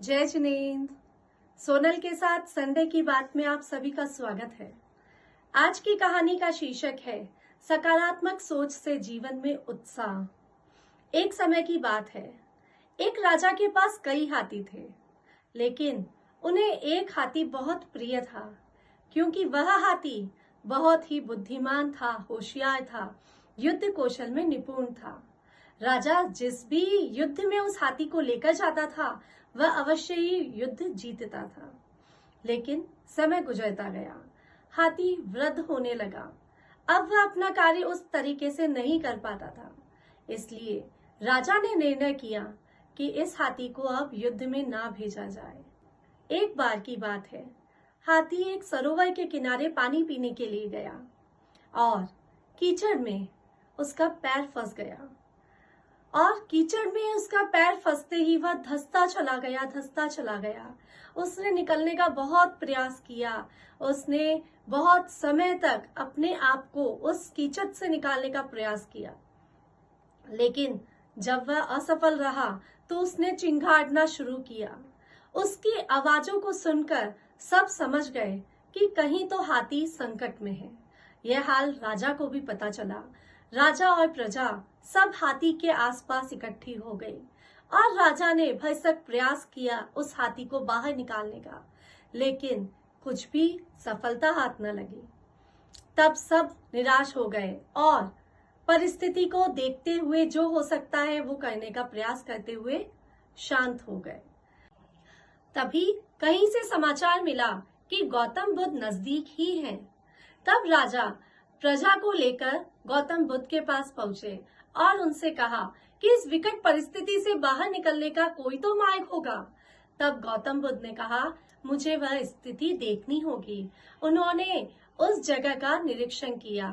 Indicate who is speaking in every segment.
Speaker 1: जय जिनेंद्र। सोनल के साथ संडे की बात में आप सभी का स्वागत है। आज की कहानी का शीर्षक है सकारात्मक सोच से जीवन में उत्साह। एक समय की बात है, एक राजा के पास कई हाथी थे, लेकिन उन्हें एक हाथी बहुत प्रिय था, क्योंकि वह हाथी बहुत ही बुद्धिमान था, होशियार था, युद्ध कौशल में निपुण था। राजा जिस भी युद्ध में उस हाथी को लेकर जाता था, वह अवश्य ही युद्ध जीतता था। लेकिन समय गुजरता गया, हाथी वृद्ध होने लगा। अब वह अपना कार्य उस तरीके से नहीं कर पाता था। इसलिए राजा ने निर्णय किया कि इस हाथी को अब युद्ध में ना भेजा जाए। एक बार की बात है, हाथी एक सरोवर के किनारे पानी पीने के लिए गया और कीचड़ में उसका पैर फंस गया। और कीचड़ में उसका पैर फंसते ही वह धंसता चला गया। उसने निकलने का बहुत प्रयास किया। उसने बहुत समय तक अपने आप को उस कीचड़ से निकालने का प्रयास किया, लेकिन जब वह असफल रहा तो उसने चिंघाड़ना शुरू किया। उसकी आवाजों को सुनकर सब समझ गए कि कहीं तो हाथी संकट में है। यह हाल राजा को भी पता चला। राजा और प्रजा सब हाथी के आसपास इकट्ठी हो गई और राजा ने भरसक प्रयास किया उस हाथी को बाहर निकालने का, लेकिन कुछ भी सफलता हाथ न लगी। तब सब निराश हो गए और परिस्थिति को देखते हुए जो हो सकता है वो करने का प्रयास करते हुए शांत हो गए। तभी कहीं से समाचार मिला कि गौतम बुद्ध नजदीक ही हैं। तब राजा प्रजा को लेकर गौतम बुद्ध के पास पहुंचे और उनसे कहा कि इस विकट परिस्थिति से बाहर निकलने का कोई तो मार्ग होगा। तब गौतम बुद्ध ने कहा, मुझे वह स्थिति देखनी होगी। उन्होंने उस जगह का निरीक्षण किया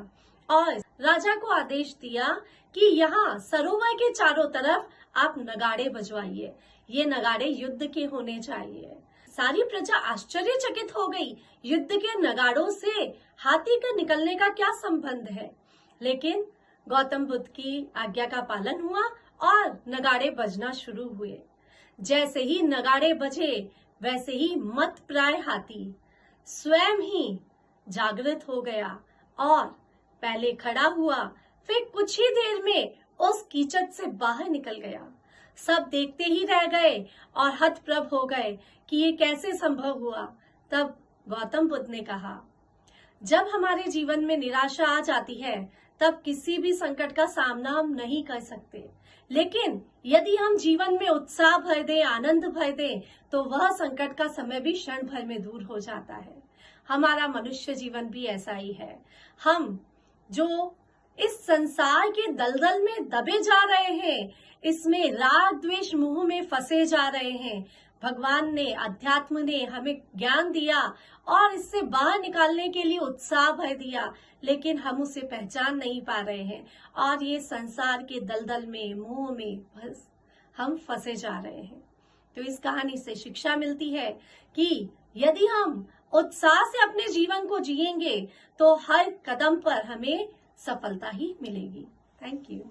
Speaker 1: और राजा को आदेश दिया कि यहाँ सरोवर के चारों तरफ आप नगाड़े बजवाइए। ये नगाड़े युद्ध के होने चाहिए। सारी प्रजा आश्चर्यचकित हो गई। युद्ध के नगाड़ों से हाथी का निकलने का क्या संबंध है? लेकिन गौतम बुद्ध की आज्ञा का पालन हुआ और नगाड़े बजना शुरू हुए। जैसे ही नगाड़े बजे, वैसे ही मतप्राय हाथी स्वयं ही जागृत हो गया और पहले खड़ा हुआ, फिर कुछ ही देर में उस कीचड़ से बाहर निकल गया। सब देखते ही रह गए और हतप्रभ हो गए कि ये कैसे संभव हुआ। तब गौतम बुद्ध ने कहा, जब हमारे जीवन में निराशा आ जाती है, तब किसी भी संकट का सामना हम नहीं कर सकते, लेकिन यदि हम जीवन में उत्साह भर दें, आनंद भर दें, तो वह संकट का समय भी क्षण भर में दूर हो जाता है। हमारा मनुष्य जीवन भी ऐसा ही है। हम जो इस संसार के दलदल में दबे जा रहे हैं, इसमें राग द्वेष मोह में फंसे जा रहे हैं, भगवान ने, अध्यात्म ने हमें ज्ञान दिया और इससे बाहर निकालने के लिए उत्साह भर दिया, लेकिन हम उसे पहचान नहीं पा रहे हैं और ये संसार के दलदल में, मोह में बस हम फंसे जा रहे हैं। तो इस कहानी से शिक्षा मिलती है कि यदि हम उत्साह से अपने जीवन को जिएंगे तो हर कदम पर हमें सफलता ही मिलेगी। Thank you.